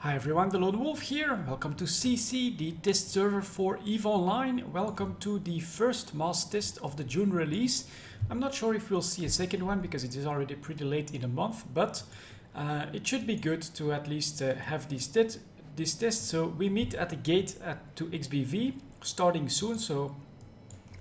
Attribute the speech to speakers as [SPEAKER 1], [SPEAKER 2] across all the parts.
[SPEAKER 1] Hi everyone, delonewolf here. Welcome to SiSi, the test server for EVE Online. Welcome to the first mass test of the June release. I'm not sure if we'll see a second one because it is already pretty late in the month, but it should be good to at least have this test. So we meet at the gate to XBV starting soon. So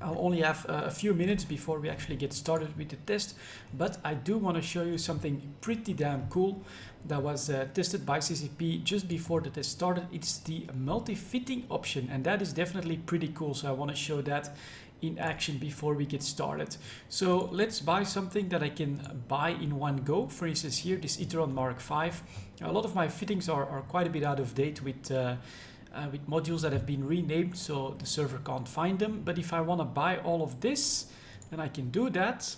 [SPEAKER 1] I'll only have a few minutes before we actually get started with the test, but I do want to show you something pretty damn cool that was tested by CCP just before the test started. It's the multi-fitting option, and that is definitely pretty cool. So I want to show that in action before we get started. So let's buy something that I can buy in one go. For instance, here, this Iteron Mark V. A lot of my fittings are quite a bit out of date with modules that have been renamed, so the server can't find them. But if I want to buy all of this, then I can do that.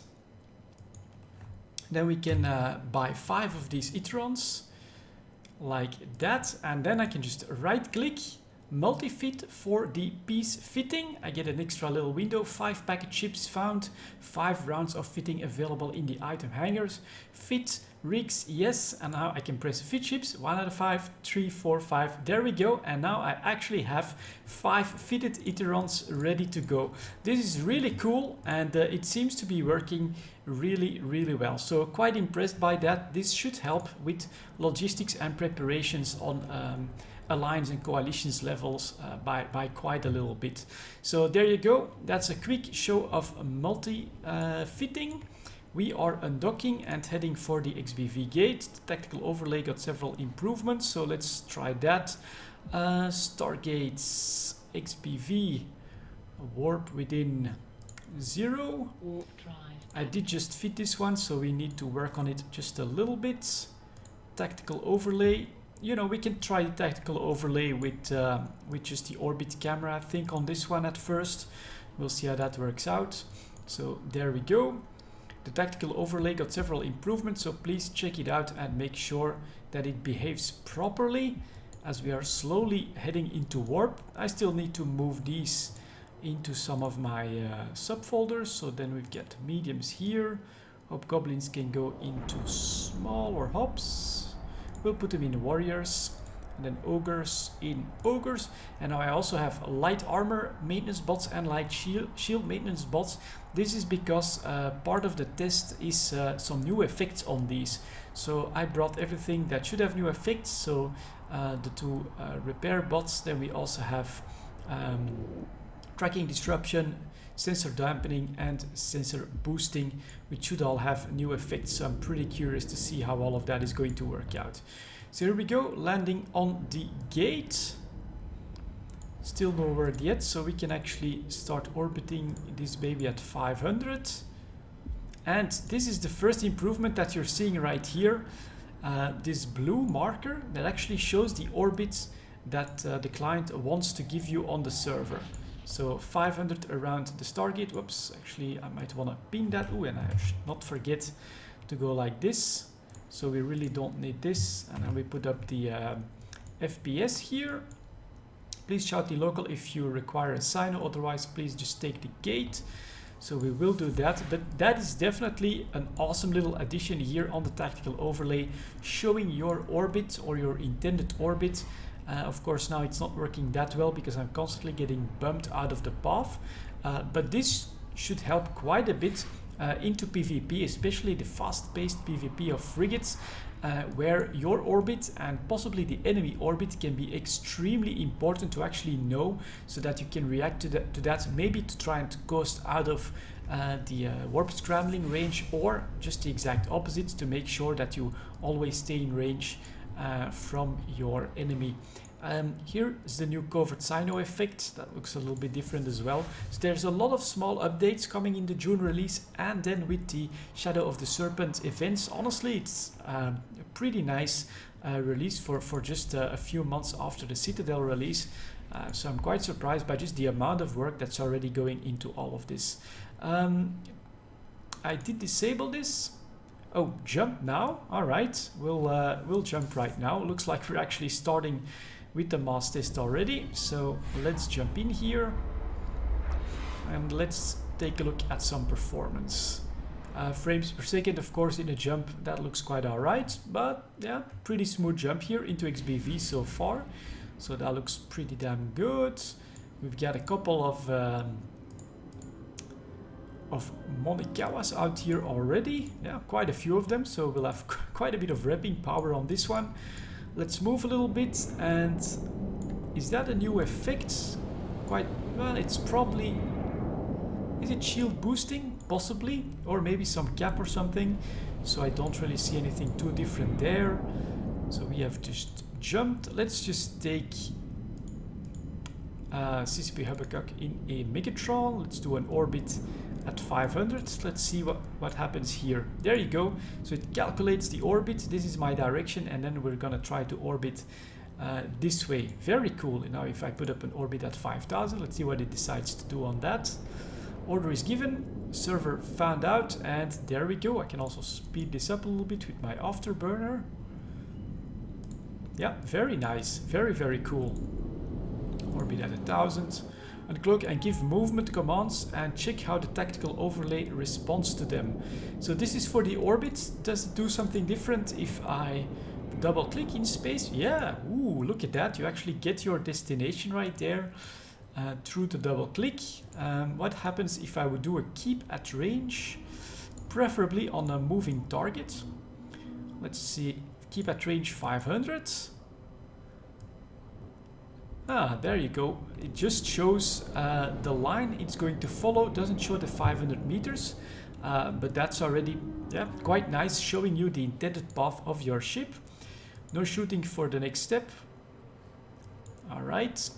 [SPEAKER 1] Then we can buy 5 of these Iterons like that, and then I can just right click, multi-fit for the piece fitting. I get an extra little window, 5 packet chips found, 5 rounds of fitting available in the item hangers, fit rigs, yes, and now I can press fit chips, 1 out of 5, 3, 4, 5, there we go, and now I actually have 5 fitted Iterons ready to go. This is really cool, and it seems to be working really well, so quite impressed by that. This should help with logistics and preparations on alliance and coalitions levels by quite a little bit. So there you go, that's a quick show of multi-fitting. We are undocking and heading for the XBV gate. The tactical overlay got several improvements, so let's try that. Stargates, XBV, warp within 0. I did just fit this one, so we need to work on it just a little bit. Tactical overlay. You know, we can try the tactical overlay with just the orbit camera, I think, on this one at first. We'll see how that works out. So there we go. The tactical overlay got several improvements, so please check it out and make sure that it behaves properly as we are slowly heading into warp. I still need to move these into some of my subfolders, so then we've got mediums here. Hobgoblins can go into smaller hobs. We'll put them in warriors, and then ogres in ogres. And now I also have light armor maintenance bots and light shield maintenance bots. This is because part of the test is some new effects on these. So I brought everything that should have new effects. So the 2 repair bots. Then we also have tracking disruption, sensor dampening, and sensor boosting, which should all have new effects. So I'm pretty curious to see how all of that is going to work out. So here we go, landing on the gate. Still no word yet, so we can actually start orbiting this baby at 500. And this is the first improvement that you're seeing right here. This blue marker that actually shows the orbits that the client wants to give you on the server. So 500 around the Stargate. Whoops, actually I might want to pin that. Ooh, and I should not forget to go like this. So we really don't need this. And then we put up the FPS here. Please shout the local if you require a sign, otherwise please just take the gate. So we will do that, but that is definitely an awesome little addition here on the tactical overlay, showing your orbit or your intended orbit. Of course, now it's not working that well because I'm constantly getting bumped out of the path, but this should help quite a bit into PvP, especially the fast-paced PvP of frigates, where your orbit and possibly the enemy orbit can be extremely important to actually know, so that you can react to that, maybe to try and coast out of the warp scrambling range, or just the exact opposite, to make sure that you always stay in range from your enemy. Here is the new covert Sino effect. That looks a little bit different as well. So there's a lot of small updates coming in the June release, and then with the Shadow of the Serpent events. Honestly, it's a pretty nice release for just a few months after the Citadel release. So I'm quite surprised by just the amount of work that's already going into all of this. I did disable this. Oh, jump now. All right, we'll jump right now. Looks like we're actually starting with the mass test already. So let's jump in here and let's take a look at some performance. frames per second. Of course, in a jump that looks quite alright, but yeah, pretty smooth jump here into XBV so far, so that looks pretty damn good. We've got a couple of Monikawas out here already, yeah, quite a few of them, so we'll have quite a bit of repping power on this one. Let's move a little bit, and is that a new effect? Quite well, it's probably, is it shield boosting? Possibly, or maybe some cap or something, so I don't really see anything too different there. So we have just jumped. Let's just take CCP Habakkuk in a Megatron. Let's do an orbit at 500. Let's see what happens here. There you go. So it calculates the orbit. This is my direction, and then we're gonna try to orbit this way. Very cool. Now if I put up an orbit at 5000, let's see what it decides to do on that. Order is given, server found out, and there we go. I can also speed this up a little bit with my afterburner. Yeah, very nice, very cool. Orbit at 1000. Uncloak and give movement commands and check how the tactical overlay responds to them. So this is for the orbit. Does it do something different if I double click in space? Yeah, ooh, look at that. You actually get your destination right there. Through the double click. What happens if I would do a keep at range, preferably on a moving target? Let's see, keep at range 500. Ah, there you go. It just shows the line it's going to follow. Doesn't show the 500 meters, but that's already, yeah, quite nice, showing you the intended path of your ship. No shooting for the next step. All right.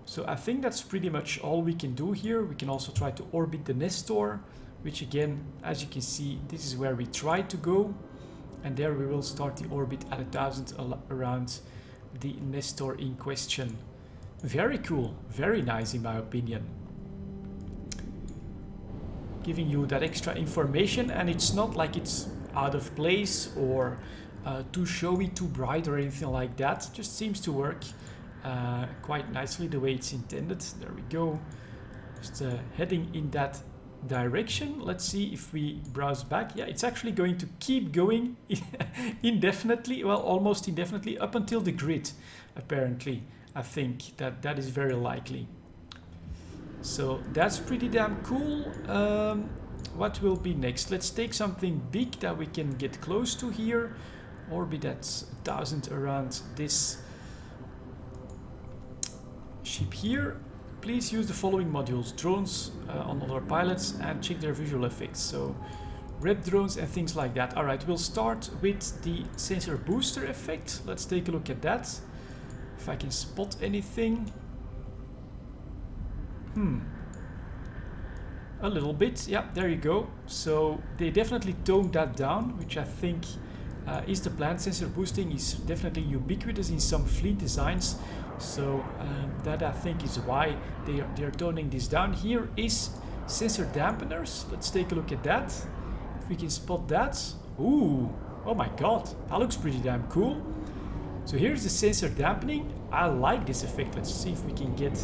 [SPEAKER 1] So I think that's pretty much all we can do here. We can also try to orbit the Nestor, which again, as you can see, this is where we try to go. And there we will start the orbit at 1000 around the Nestor in question. Very cool, very nice in my opinion. Giving you that extra information, and it's not like it's out of place or too showy, too bright or anything like that. It just seems to work quite nicely the way it's intended. There we go. Just heading in that direction. Let's see if we browse back. Yeah, it's actually going to keep going indefinitely, well, almost indefinitely, up until the grid, apparently. I think that is very likely. So that's pretty damn cool. What will be next? Let's take something big that we can get close to here. Orbit at 1000 around this ship here. Please use the following modules: drones on other pilots, and check their visual effects. So rep drones and things like that. Alright, we'll start with the sensor booster effect. Let's take a look at that. If I can spot anything. A little bit. Yeah, there you go. So they definitely toned that down, which I think is the plan. Sensor boosting is definitely ubiquitous in some fleet designs. So that I think is why they're toning this down. Here is sensor dampeners. Let's take a look at that. If we can spot that. Ooh, oh my god, that looks pretty damn cool. So here's the sensor dampening. I like this effect. Let's see if we can get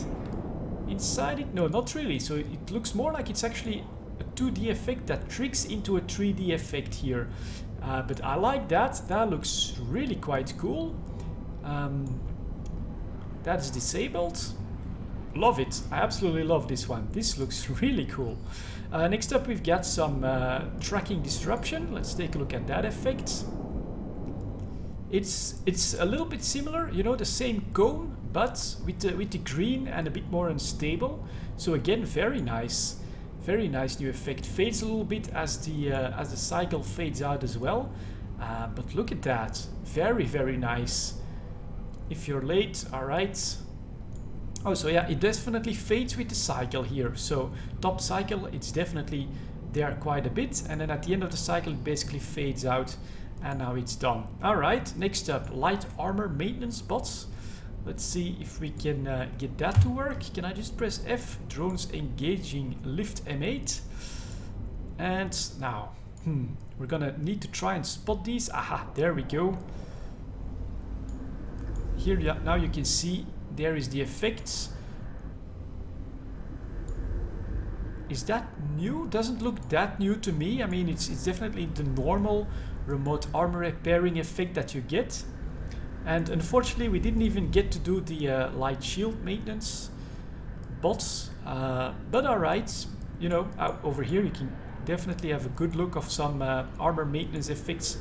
[SPEAKER 1] inside it. No, not really. So it looks more like it's actually a 2D effect that tricks into a 3D effect here. But I like that. That looks really quite cool. That is disabled. Love it. I absolutely love this one. This looks really cool. Next up, we've got some tracking disruption. Let's take a look at that effect. It's a little bit similar, you know, the same cone, but with the green and a bit more unstable. So again, very nice new effect. Fades a little bit as the cycle fades out as well. But look at that. Very nice. If you're late, alright. Oh, so yeah, it definitely fades with the cycle here. So top cycle, it's definitely there quite a bit. And then at the end of the cycle, it basically fades out. And now it's done. Alright, next up, light armor maintenance bots. Let's see if we can get that to work. Can I just press F? Drones engaging lift M8. And now, we're gonna need to try and spot these. Aha, there we go. Here now you can see there is the effects. Is that new? Doesn't look that new to me. I mean, it's definitely the normal remote armor repairing effect that you get. And unfortunately, we didn't even get to do the light shield maintenance bots. But alright, you know, over here you can definitely have a good look of some armor maintenance effects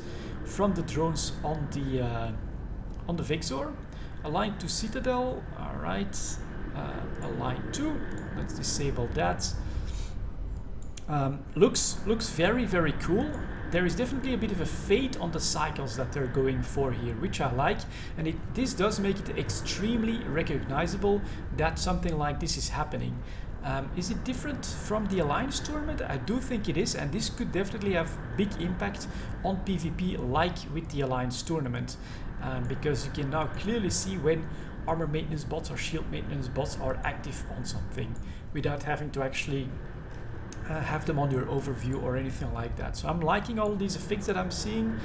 [SPEAKER 1] from the drones on the Vexor. Align to Citadel, alright. Align to, let's disable that. Looks very, very cool. There is definitely a bit of a fade on the cycles that they're going for here, which I like, and this does make it extremely recognizable that something like this is happening. Is it different from the Alliance tournament? I do think it is, and this could definitely have big impact on PvP like with the Alliance tournament, because you can now clearly see when armor maintenance bots or shield maintenance bots are active on something without having to actually have them on your overview or anything like that. So I'm liking all these effects that I'm seeing.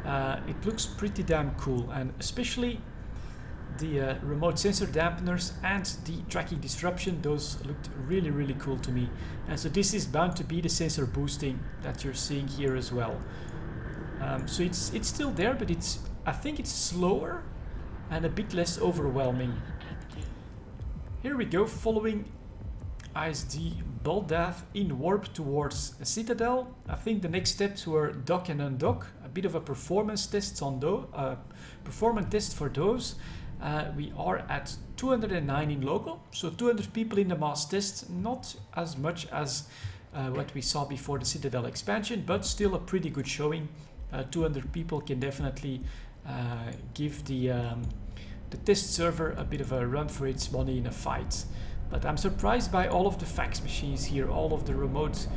[SPEAKER 1] It looks pretty damn cool, and especially the remote sensor dampeners and the tracking disruption, those looked really, really cool to me. And so this is bound to be the sensor boosting that you're seeing here as well. So it's still there, but I think it's slower and a bit less overwhelming. Here we go, following ISD Baldath in warp towards Citadel. I think the next steps were dock and undock, a bit of a performance test on those, performance test for those. We are at 209 in local, so 200 people in the mass test, not as much as what we saw before the Citadel expansion, but still a pretty good showing. 200 people can definitely give the test server a bit of a run for its money in a fight. But I'm surprised by all of the fax machines here, all of the remote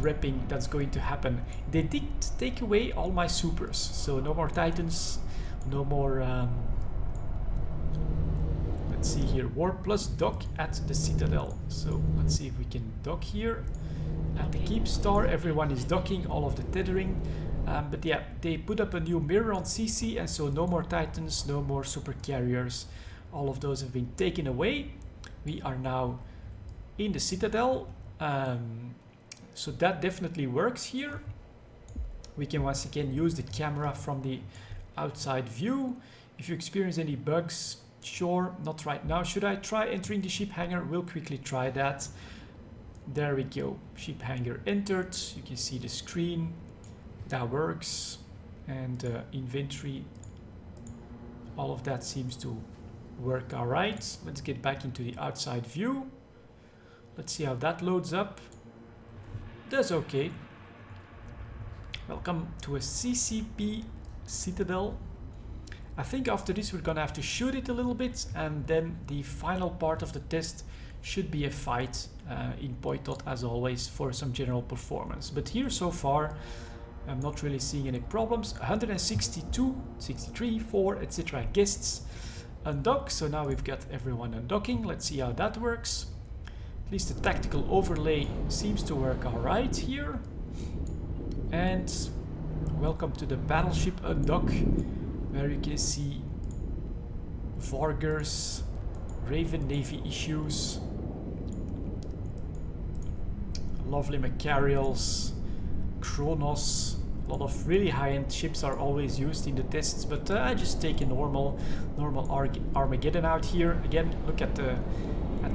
[SPEAKER 1] repping that's going to happen. They did take away all my supers, so no more Titans, no more... let's see here, Warp plus dock at the Citadel. So let's see if we can dock here. At the Keep Star, everyone is docking, all of the tethering. But yeah, they put up a new mirror on SiSi, and so no more Titans, no more super carriers. All of those have been taken away. We are now in the Citadel, so that definitely works here. We can once again use the camera from the outside view. If you experience any bugs, sure, not right now. Should I try entering the ship hangar? We'll quickly try that. There we go, ship hangar entered. You can see the screen, that works, and inventory, all of that seems to work all right. Let's get back into the outside view. Let's see how that loads up. That's okay. Welcome to a CCP Citadel. I think after this we're gonna have to shoot it a little bit, and then the final part of the test should be a fight in Poitot as always for some general performance. But here so far I'm not really seeing any problems. 162, 63, 4, etc. guests undock, so now we've got everyone undocking. Let's see how that works. At least the tactical overlay seems to work alright here. And welcome to the battleship undock, where you can see Vargers, Raven Navy issues, lovely Macarials, Kronos. A lot of really high-end ships are always used in the tests, but I just take a normal Armageddon out here. Again, look at the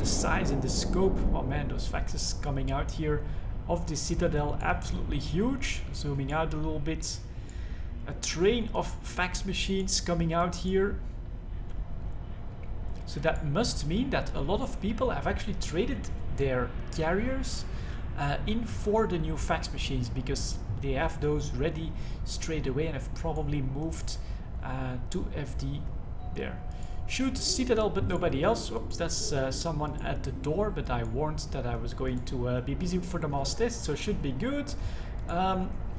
[SPEAKER 1] size and the scope. Oh man, those faxes coming out here of the Citadel, absolutely huge. Zooming out a little bit. A train of fax machines coming out here. So that must mean that a lot of people have actually traded their carriers in for the new fax machines, because they have those ready straight away and have probably moved to FD there. Shoot Citadel but nobody else. Oops, that's someone at the door, but I warned that I was going to be busy for the mass test, so should be good.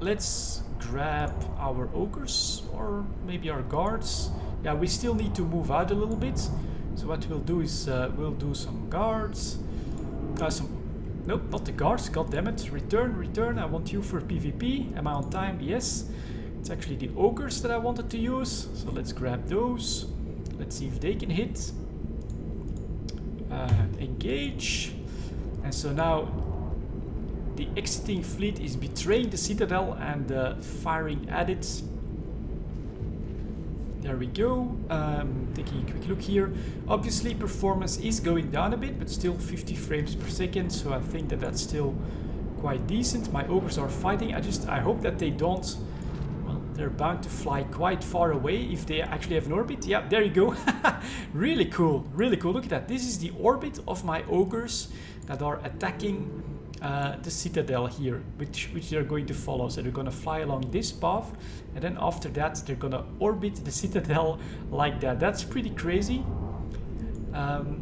[SPEAKER 1] Let's grab our ogres, or maybe our guards. Yeah, we still need to move out a little bit. So what we'll do is we'll do some guards. Nope, not the guards, god damn it. Return, I want you for PvP. Am I on time? Yes. It's actually the ogres that I wanted to use. So let's grab those. Let's see if they can hit. Engage. And so now the exiting fleet is betraying the Citadel and firing at it. There we go. Taking a quick look here. Obviously performance is going down a bit, but still 50 frames per second, so I think that that's still quite decent. My ogres are fighting. I hope that they don't. Well, they're bound to fly quite far away if they actually have an orbit. Yeah, there you go. Really cool, really cool. Look at that. This is the orbit of my ogres that are attacking the Citadel here, which they're going to follow. So they're going to fly along this path, and then after that they're going to orbit the Citadel like that. That's pretty crazy. And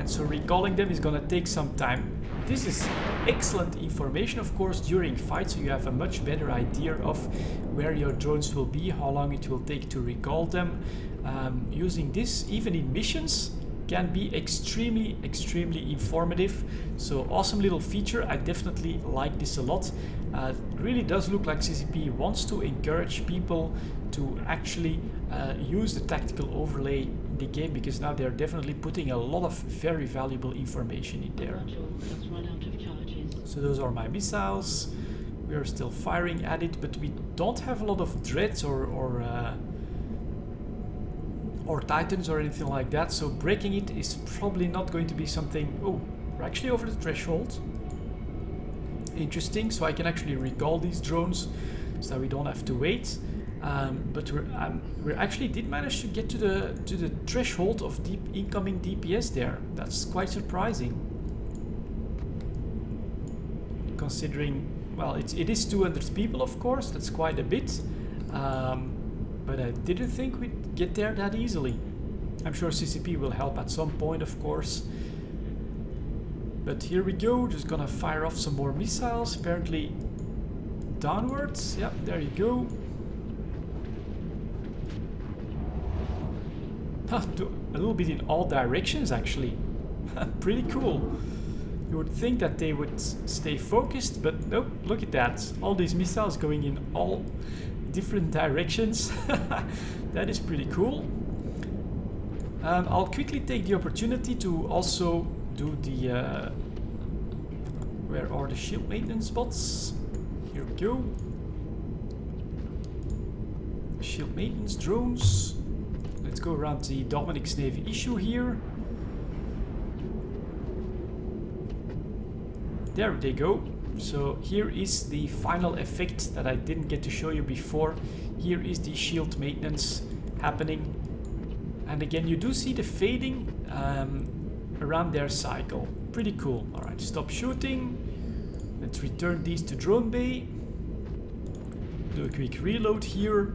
[SPEAKER 1] so recalling them is going to take some time. This is excellent information, of course, during fights, so you have a much better idea of where your drones will be, how long it will take to recall them. Using this, even in missions, can be extremely informative. So awesome little feature. I definitely like this a lot. It really does look like CCP wants to encourage people to actually use the tactical overlay in the game, because now they're definitely putting a lot of very valuable information in there. So those are my missiles. We are still firing at it, but we don't have a lot of dreads or titans or anything like that, so breaking it is probably not going to be something. Oh, we're actually over the threshold. Interesting. So I can actually recall these drones so that we don't have to wait. But we actually did manage to get to the threshold of deep incoming DPS there. That's quite surprising, considering, well, it is 200 people, of course. That's quite a bit. But I didn't think we'd get there that easily. I'm sure CCP will help at some point, of course. But here we go, just gonna fire off some more missiles, apparently downwards. Yep, there you go. A little bit in all directions, actually. Pretty cool. You would think that they would stay focused, but nope, look at that. All these missiles going in all different directions. That is pretty cool. I'll quickly take the opportunity to also do the where are the shield maintenance spots? Here we go. Shield maintenance drones. Let's go around the Dominic's Navy issue here. There they go. So here is the final effect that I didn't get to show you before. Here is the shield maintenance happening. And again, you do see the fading around their cycle. Pretty cool. Alright, stop shooting. Let's return these to drone bay. Do a quick reload here.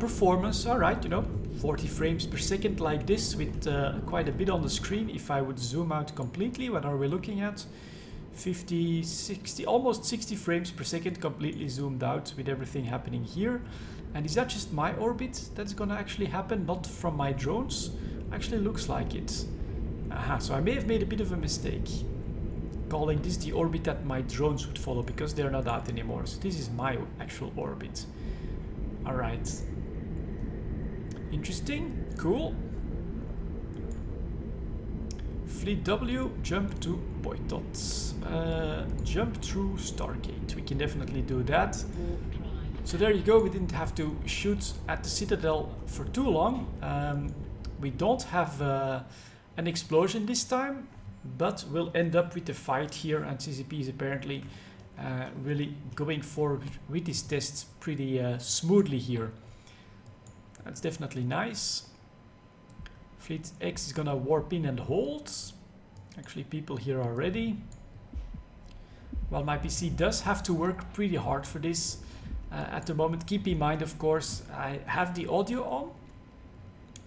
[SPEAKER 1] Performance, alright, you know, 40 frames per second like this with quite a bit on the screen. If I would zoom out completely, what are we looking at? 50, 60, almost 60 frames per second completely zoomed out with everything happening here. And is that just my orbit that's gonna actually happen, not from my drones? Actually looks like it. Aha, so I may have made a bit of a mistake calling this the orbit that my drones would follow, because they're not out anymore. So this is my actual orbit. Alright. Interesting, cool. Fleet W, jump to Boytot. Jump through Stargate. We can definitely do that. So there you go, we didn't have to shoot at the Citadel for too long. We don't have an explosion this time, but we'll end up with the fight here, and CCP is apparently really going forward with these tests pretty smoothly here. That's definitely nice. Fleet X is gonna warp in and hold. Actually, people here are ready. Well, my PC does have to work pretty hard for this at the moment. Keep in mind, of course, I have the audio on,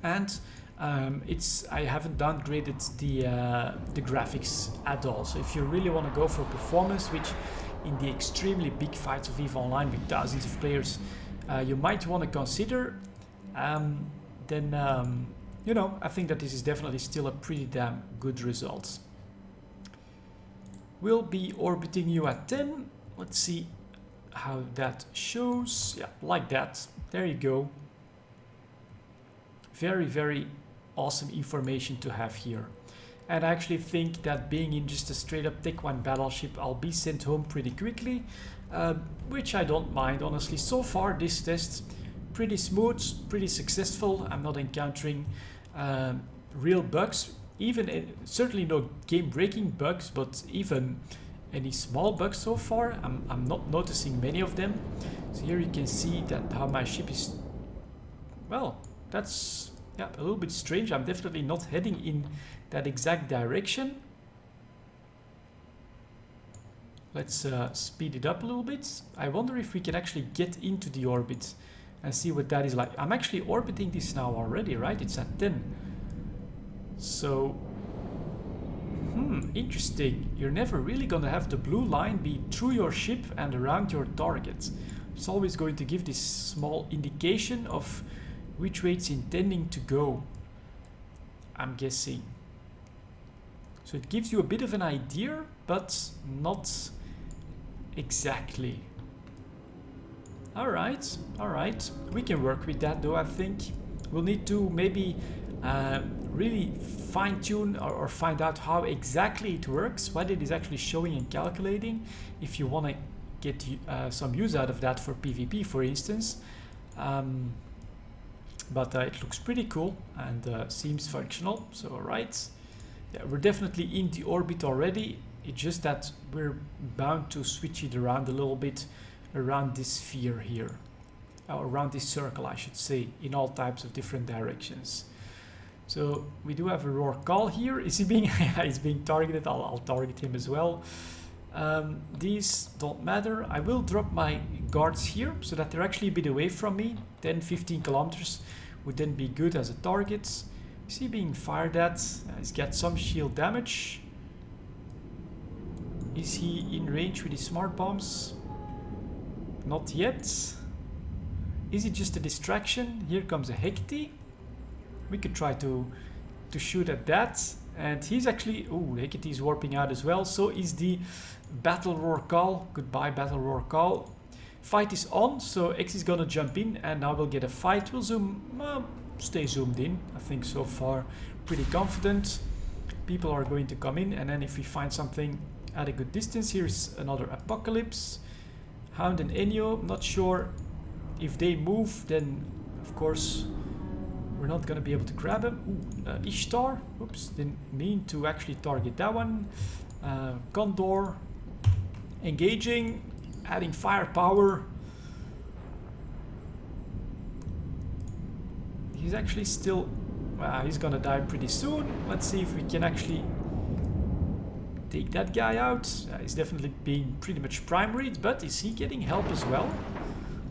[SPEAKER 1] and I haven't downgraded the graphics at all. So if you really want to go for performance, which in the extremely big fights of EVE Online with thousands of players you might want to consider, then you know, I think that this is definitely still a pretty damn good result. We'll be orbiting you at 10. Let's see how that shows. Yeah, like that. There you go. Very, very awesome information to have here. And I actually think that being in just a straight up Tech 1 battleship, I'll be sent home pretty quickly, which I don't mind, honestly. So far, this test, pretty smooth, pretty successful. I'm not encountering real bugs, even certainly no game-breaking bugs, but even any small bugs so far, I'm not noticing many of them. So here you can see that how my ship is, well, that's yeah, a little bit strange. I'm definitely not heading in that exact direction. Let's speed it up a little bit. I wonder if we can actually get into the orbit and see what that is like. I'm actually orbiting this now already, right? It's at 10. So, interesting. You're never really gonna have the blue line be through your ship and around your target. It's always going to give this small indication of which way it's intending to go, I'm guessing. So it gives you a bit of an idea, but not exactly. Alright, alright. We can work with that though, I think. We'll need to maybe really fine-tune or find out how exactly it works, what it is actually showing and calculating, if you want to get some use out of that for PvP, for instance. But it looks pretty cool and seems functional, so alright. Yeah, we're definitely in the orbit already. It's just that we're bound to switch it around a little bit around this sphere here. Around this circle, I should say, in all types of different directions. So we do have a roar call here. Is he being he's being targeted? I'll target him as well. These don't matter. I will drop my guards here so that they're actually a bit away from me. 10-15 kilometers would then be good as a target. Is he being fired at? He's got some shield damage. Is he in range with his smart bombs? Not yet. Is it just a distraction? Here comes a Hecate. We could try to shoot at that. And he's actually... Ooh, Hecate is warping out as well. So is the Battle Roar Call. Goodbye, Battle Roar Call. Fight is on, so X is gonna jump in and now we'll get a fight. We'll zoom... stay zoomed in. I think so far pretty confident. People are going to come in, and then if we find something at a good distance, here's another Apocalypse. Hound and Enyo, not sure if they move, then of course we're not gonna be able to grab him. Ooh, Ishtar, oops, didn't mean to actually target that one. Condor, engaging, adding firepower. He's actually still, he's gonna die pretty soon. Let's see if we can actually take that guy out. He's definitely being pretty much primaried, but is he getting help as well?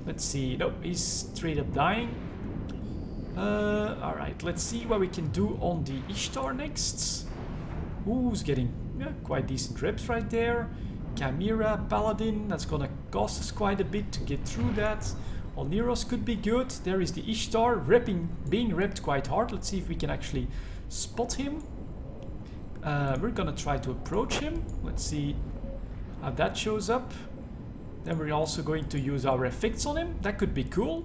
[SPEAKER 1] Let's see. Nope, he's straight up dying. Alright, let's see what we can do on the Ishtar next. Who's getting quite decent reps right there. Chimera, Paladin, that's gonna cost us quite a bit to get through that. Oneros could be good. There is the Ishtar being repped quite hard. Let's see if we can actually spot him. We're gonna try to approach him. Let's see how that shows up. Then we're also going to use our effects on him. That could be cool.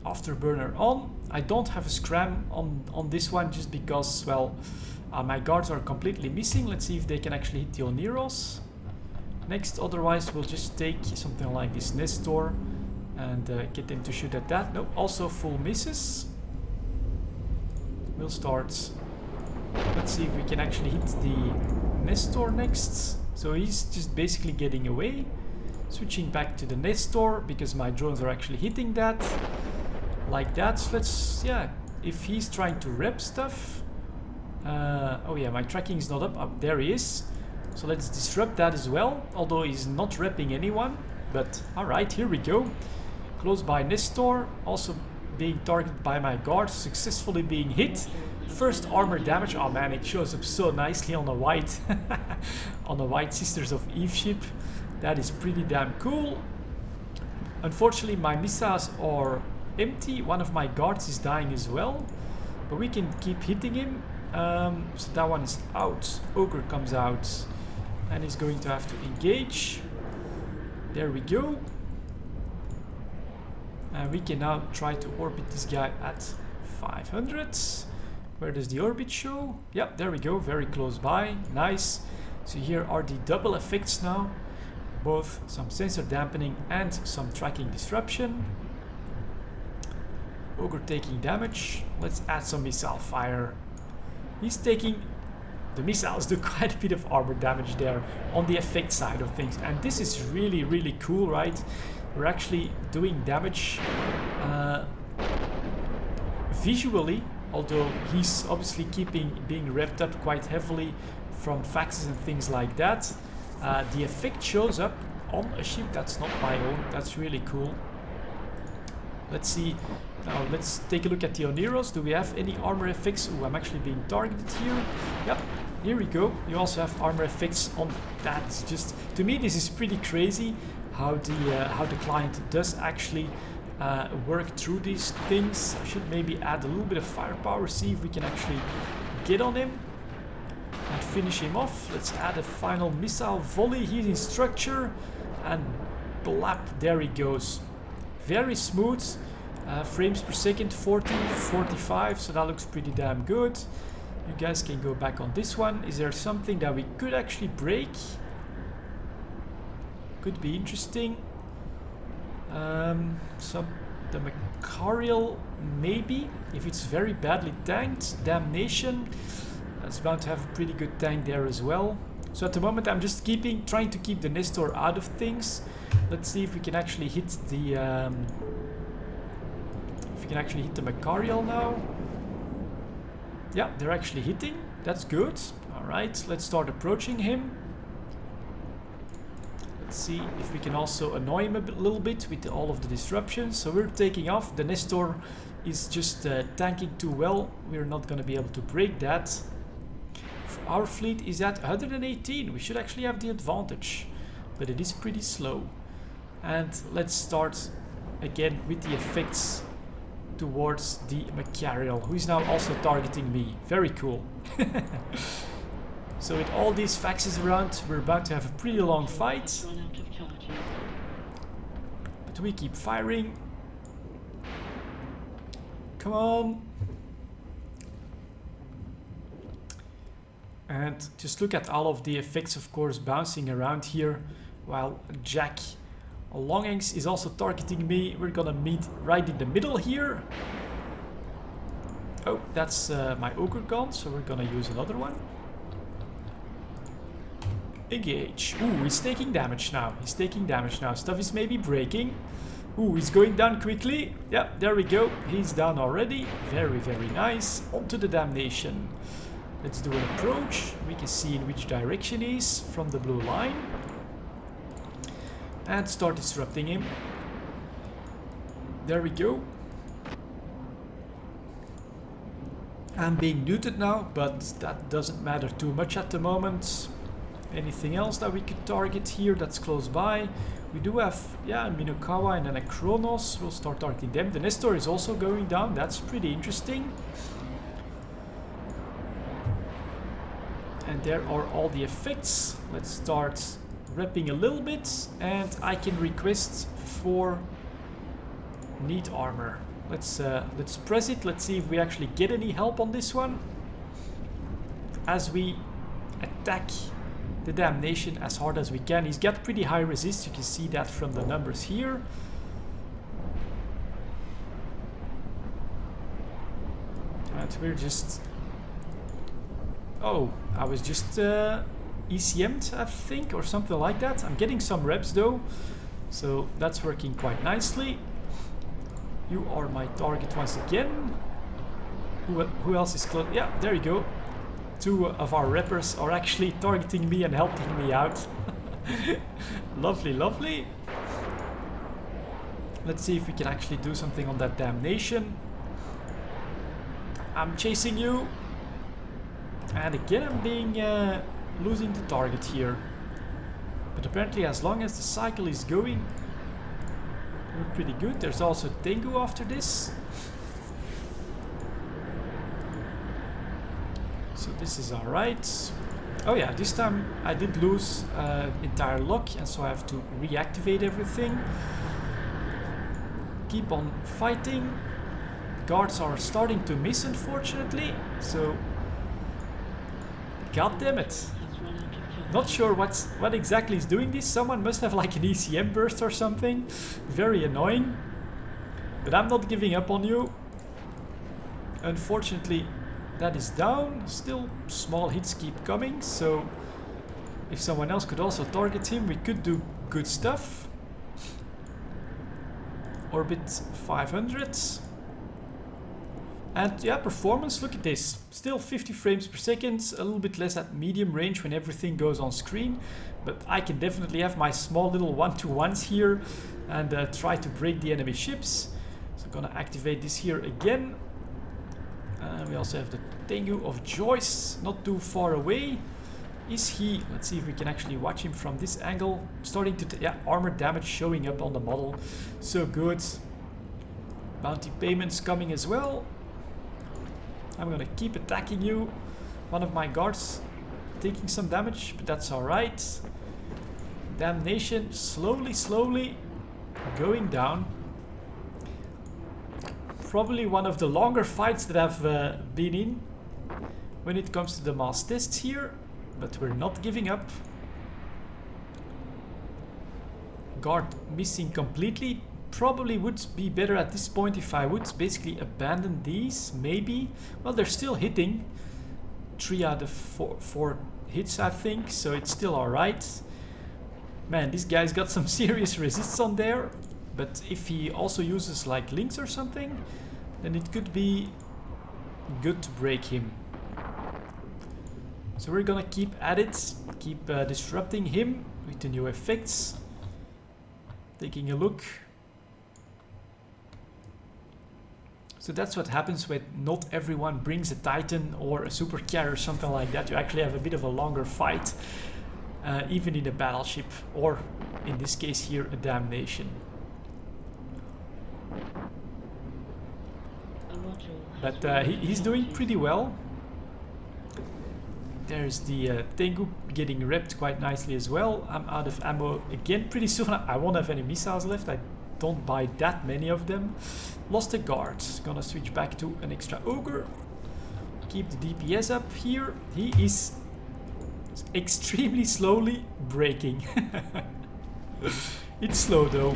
[SPEAKER 1] Afterburner on. I don't have a scram on this one just because, well, my guards are completely missing. Let's see if they can actually hit the Oneros next. Otherwise, we'll just take something like this Nestor and get them to shoot at that. No, also full misses. We'll start. Let's see if we can actually hit the Nestor next. So he's just basically getting away. Switching back to the Nestor because my drones are actually hitting that. Like that. So let's, yeah, if he's trying to rep stuff. Oh yeah, my tracking is not up. Oh, there he is. So let's disrupt that as well. Although he's not repping anyone. But alright, here we go. Close by Nestor. Also being targeted by my guards. Successfully being hit. First armor damage. Oh man, it shows up so nicely on a white on a white Sisters of Eve ship. That is pretty damn cool. Unfortunately, my missiles are empty. One of my guards is dying as well, but we can keep hitting him. So that one is out. Ogre comes out and he's going to have to engage. There we go. And we can now try to orbit this guy at 500. Where does the orbit show? Yep, there we go, very close by. Nice. So here are the double effects now. Both some sensor dampening and some tracking disruption. Ogre taking damage. Let's add some missile fire. He's taking... The missiles do quite a bit of armor damage there on the effect side of things. And this is really, really cool, right? We're actually doing damage visually, although he's obviously being revved up quite heavily from faxes and things like that. The effect shows up on a ship that's not my own. That's really cool. Let's see. Now let's take a look at the Oneros. Do we have any armor effects? Ooh, I'm actually being targeted here. Yep, here we go. You also have armor effects on that. It's just, to me, this is pretty crazy how the client does actually work through these things. I should maybe add a little bit of firepower, see if we can actually get on him and finish him off. Let's add a final missile volley. He's in structure and blap, there he goes. Very smooth. Frames per second 40, 45, so that looks pretty damn good. You guys can go back on this one. Is there something that we could actually break? Could be interesting. The Macarial, maybe, if it's very badly tanked. Damnation, that's bound to have a pretty good tank there as well. So at the moment I'm just trying to keep the Nestor out of things. Let's see if we can actually hit the Macarial now. Yeah, they're actually hitting. That's good. Alright, let's start approaching him. Let's see if we can also annoy him a little bit with all of the disruptions. So we're taking off. The Nestor is just tanking too well. We're not going to be able to break that. Our fleet is at 118. We should actually have the advantage, but it is pretty slow. And let's start again with the effects towards the Macarial, who is now also targeting me. Very cool. So with all these faxes around, we're about to have a pretty long fight. But we keep firing. Come on. And just look at all of the effects, of course, bouncing around here, while Jack Longangs is also targeting me. We're gonna meet right in the middle here. Oh, that's my Ogre gone, so we're gonna use another one. Engage. Ooh, he's taking damage now. He's taking damage now. Stuff is maybe breaking. Ooh, he's going down quickly. Yeah, there we go. He's down already. Very, very nice. Onto the Damnation. Let's do an approach. We can see in which direction he is from the blue line. And start disrupting him. There we go. I'm being neutered now, but that doesn't matter too much at the moment. Anything else that we could target here that's close by? We do have, yeah, a Minokawa and then a Kronos. We'll start targeting them. The Nestor is also going down. That's pretty interesting. And there are all the effects. Let's start repping a little bit, and I can request for need armor. Let's press it. Let's see if we actually get any help on this one as we attack the Damnation as hard as we can. He's got pretty high resist. You can see that from the numbers here. And we're just... Oh, I was just ECM'd, I think, or something like that. I'm getting some reps though, so that's working quite nicely. You are my target once again. Who else is close? Yeah, there you go. Two of our reppers are actually targeting me and helping me out. Lovely, lovely. Let's see if we can actually do something on that Damnation. I'm chasing you. And again I'm being losing the target here. But apparently as long as the cycle is going, we're pretty good. There's also Tengu after this. So this is alright. Oh yeah, this time I did lose entire lock, and so I have to reactivate everything. Keep on fighting. guards are starting to miss, unfortunately. So, god damn it. Not sure what exactly is doing this. Someone must have like an ECM burst or something. Very annoying. But I'm not giving up on you. Unfortunately, that is down. Still, small hits keep coming. So, if someone else could also target him, we could do good stuff. Orbit 500. And yeah, performance, look at this. Still 50 frames per second, a little bit less at medium range when everything goes on screen. But I can definitely have my small little 1-to-1s here and try to break the enemy ships. So I'm gonna activate this here again. We also have the Tengu of Joyce, not too far away. Is he, let's see if we can actually watch him from this angle, starting to, yeah, armor damage showing up on the model. So good. Bounty payments coming as well. I'm gonna keep attacking you. One of my guards taking some damage, but that's alright. Damnation slowly going down. Probably one of the longer fights that I've been in when it comes to the mass tests here, but we're not giving up. Guard missing completely. Probably would be better at this point if I would basically abandon these, maybe. Well, they're still hitting. 3 out of 4 hits, I think, so it's still alright. Man, this guy's got some serious resists on there, but if he also uses like links or something, then it could be good to break him. So we're gonna keep at it, keep disrupting him with the new effects. Taking a look. So that's what happens when not everyone brings a Titan or a super carrier or something like that. You actually have a bit of a longer fight, even in a battleship, or in this case here, a damnation. But he's doing pretty well. There's the Tengu getting repped quite nicely as well. I'm out of ammo again. Pretty soon I won't have any missiles left. I don't buy that many of them. Lost a guard. Gonna switch back to an extra ogre. Keep the DPS up here. He is extremely slowly breaking. It's slow though.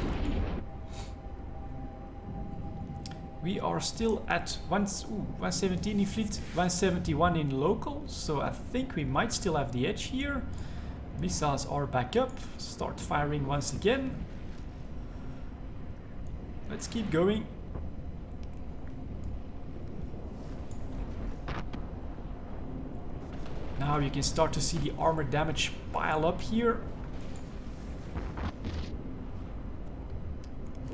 [SPEAKER 1] We are still at 117 in fleet, 171 in local, so I think we might still have the edge here. Missiles are back up. Start firing once again. Let's keep going. Now you can start to see the armor damage pile up here.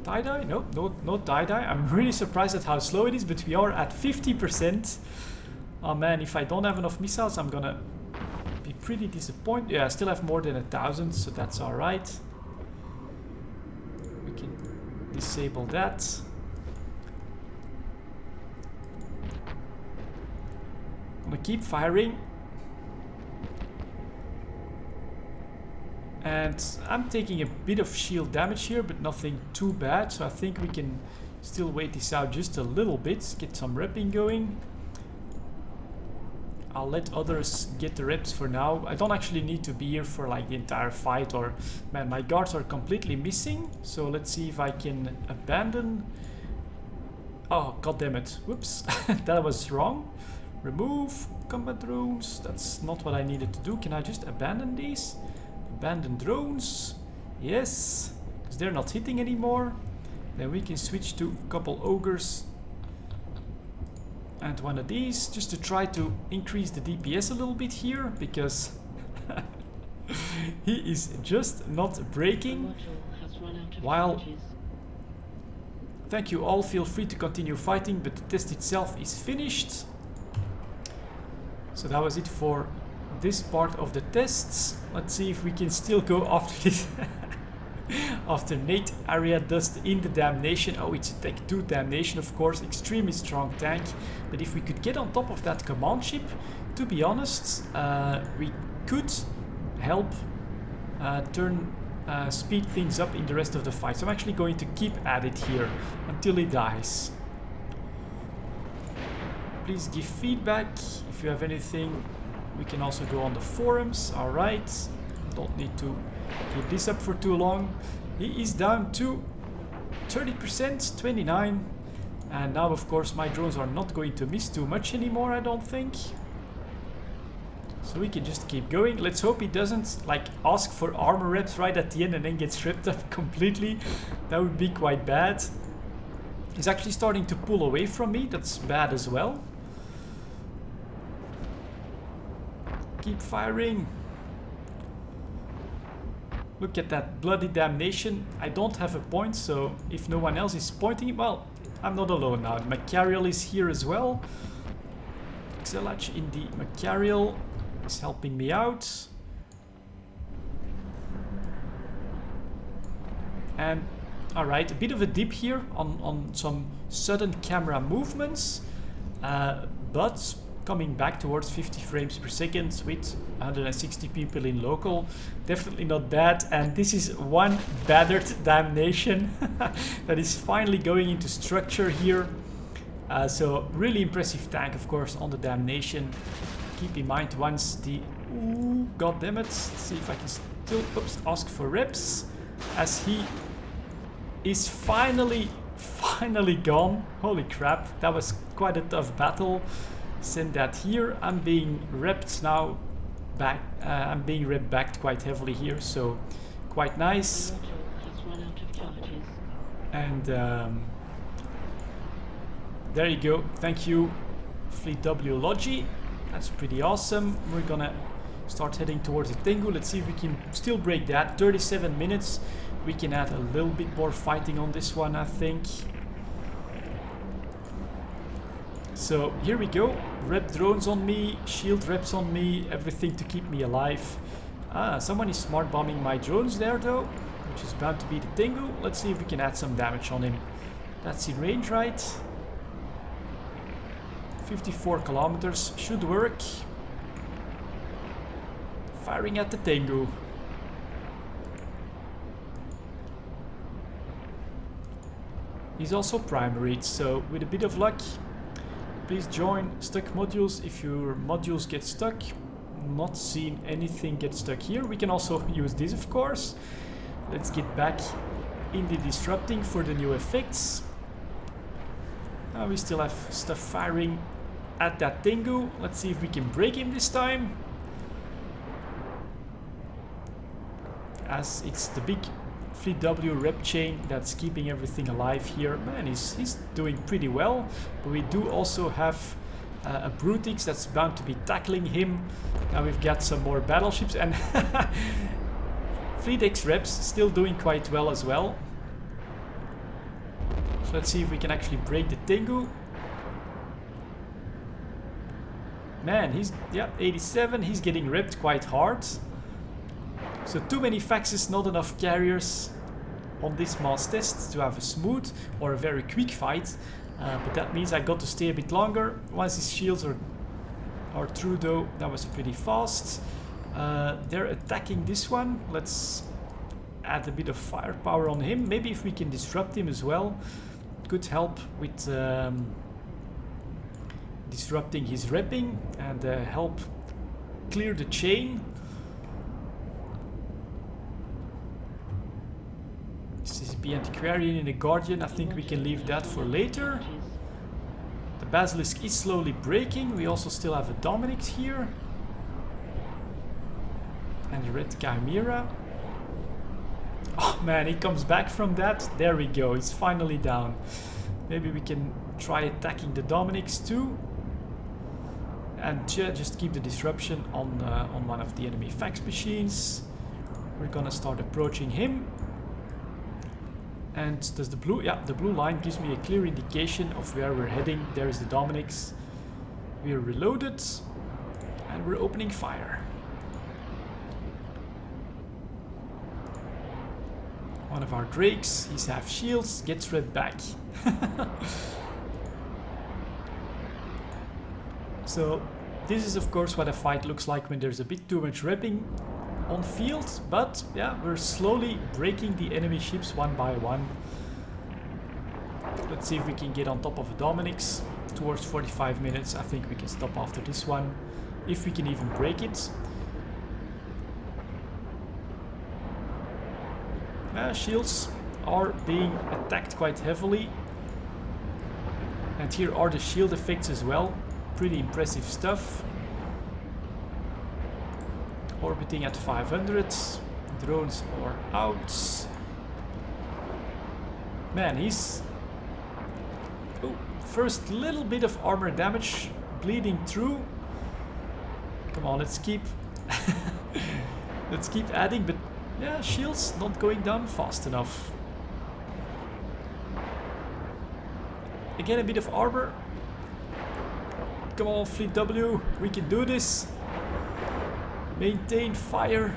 [SPEAKER 1] Tie-dye? No, no tie-dye. I'm really surprised at how slow it is, but we are at 50%. Oh man, if I don't have enough missiles, I'm gonna be pretty disappointed. Yeah, I still have more than 1,000, so that's alright. We can disable that. I'm gonna keep firing. And I'm taking a bit of shield damage here, but nothing too bad. So I think we can still wait this out just a little bit. Get some repping going. I'll let others get the reps for now. I don't actually need to be here for like the entire fight. Or, man, my guards are completely missing. So let's see if I can abandon. Oh, god damn it. Whoops. That was wrong. Remove combat drones. That's not what I needed to do. Can I just abandon these? Abandon drones, yes, because they're not hitting anymore. Then we can switch to a couple ogres and one of these, just to try to increase the DPS a little bit here, because he is just not breaking. While, thank you all, feel free to continue fighting, but the test itself is finished. So that was it for this part of the tests. Let's see if we can still go after this. After Nate area dust in the damnation. Oh, it's a tech 2 damnation, of course, extremely strong tank. But if we could get on top of that command ship, to be honest, we could help speed things up in the rest of the fight. So I'm actually going to keep at it here until he dies. please give feedback. If you have anything, we can also go on the forums. Alright, don't need to keep this up for too long. He is down to 30%, 29. And now, of course, my drones are not going to miss too much anymore, I don't think. So we can just keep going. Let's hope he doesn't like ask for armor reps right at the end and then gets ripped up completely. That would be quite bad. He's actually starting to pull away from me. That's bad as well. Keep firing. Look at that bloody damnation. I don't have a point, so if no one else is pointing, well, I'm not alone now. Macariel is here as well. Xelach in the Macariel is helping me out. And alright, a bit of a dip here on some sudden camera movements, but coming back towards 50 frames per second with 160 people in local. Definitely not bad. And this is one battered damnation that is finally going into structure here. So really impressive tank, of course, on the damnation. Keep in mind once the... Ooh, god damn it. Let's see if I can still ask for reps. As he is finally gone. Holy crap, that was quite a tough battle. Send that here. I'm being repped now back. I'm being repped back quite heavily here, so quite nice. And there you go. Thank you, Fleet W Logi. That's pretty awesome. We're gonna start heading towards the Tengu. Let's see if we can still break that. 37 minutes. We can add a little bit more fighting on this one, I think. So here we go. Rep drones on me, shield reps on me, everything to keep me alive. Someone is smart bombing my drones there though, which is bound to be the Tengu. Let's see if we can add some damage on him. That's in range, right? 54 kilometers should work. Firing at the Tengu. He's also primaried, so with a bit of luck, please join stuck modules if your modules get stuck. Not seen anything get stuck here. We can also use this, of course. Let's get back in the disrupting for the new effects. We still have stuff firing at that Tengu. Let's see if we can break him this time. As it's the big Fleet W rep chain that's keeping everything alive here. Man, he's doing pretty well. But we do also have a Brutix that's bound to be tackling him. Now we've got some more battleships and Fleet X reps still doing quite well as well. So let's see if we can actually break the Tengu. Man, he's 87. He's getting ripped quite hard. So too many faxes, not enough carriers on this mass test to have a smooth or a very quick fight. But that means I got to stay a bit longer. Once his shields are through though, that was pretty fast. They're attacking this one. Let's add a bit of firepower on him. Maybe if we can disrupt him as well, could help with disrupting his repping and help clear the chain. The Antiquarian and the Guardian, I think we can leave that for later. The Basilisk is slowly breaking. We also still have a Dominix here. And the Red Chimera. Oh man, he comes back from that. There we go, he's finally down. Maybe we can try attacking the Dominix too. And just keep the disruption on one of the enemy fax machines. We're gonna start approaching him. And does the blue, the blue line gives me a clear indication of where we're heading. There is the Dominix. We're reloaded and we're opening fire. One of our Drakes, he's half shields, gets red back. So this is of course what a fight looks like when there's a bit too much repping on field, but yeah, we're slowly breaking the enemy ships one by one. Let's see if we can get on top of a Dominic's towards 45 minutes. I think we can stop after this one, if we can even break it. Shields are being attacked quite heavily. And here are the shield effects as well. Pretty impressive stuff. Orbiting at 500. Drones are out. Man, he's... Oh, first little bit of armor damage bleeding through. Come on, let's keep... let's keep adding, but yeah, shields not going down fast enough. Again, a bit of armor. Come on, Fleet W, we can do this. Maintain fire.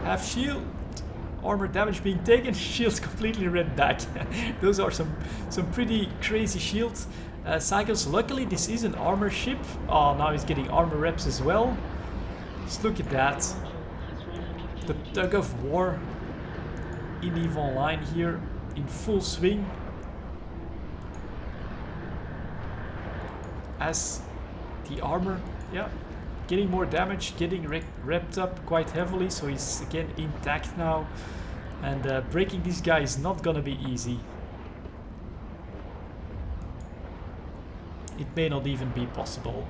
[SPEAKER 1] Have shield. Armor damage being taken. Shields completely read back. Those are some pretty crazy shields. Cycles, luckily this is an armor ship. Oh, now he's getting armor reps as well. Just look at that. The tug of war in EVE Online here in full swing. As the armor, yeah, getting more damage, getting repped up quite heavily, so he's again intact now. And breaking this guy is not gonna be easy. It may not even be possible.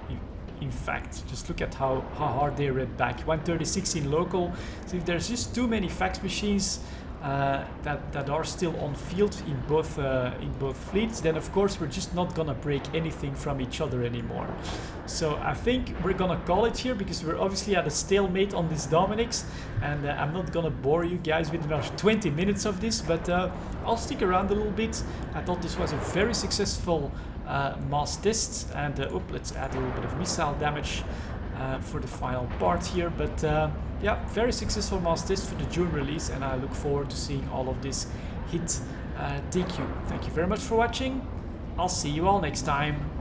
[SPEAKER 1] In fact, just look at how hard they read back. 136 in local. So if there's just too many fax machines that are still on field in both fleets, then of course we're just not gonna break anything from each other anymore. So I think we're gonna call it here, because we're obviously at a stalemate on this Dominic's, and I'm not gonna bore you guys with another 20 minutes of this, but I'll stick around a little bit. I thought this was a very successful mass test, and let's add a little bit of missile damage for the final part here. But yeah, very successful mass test for the June release, and I look forward to seeing all of this hit DQ. Thank you very much for watching. I'll see you all next time.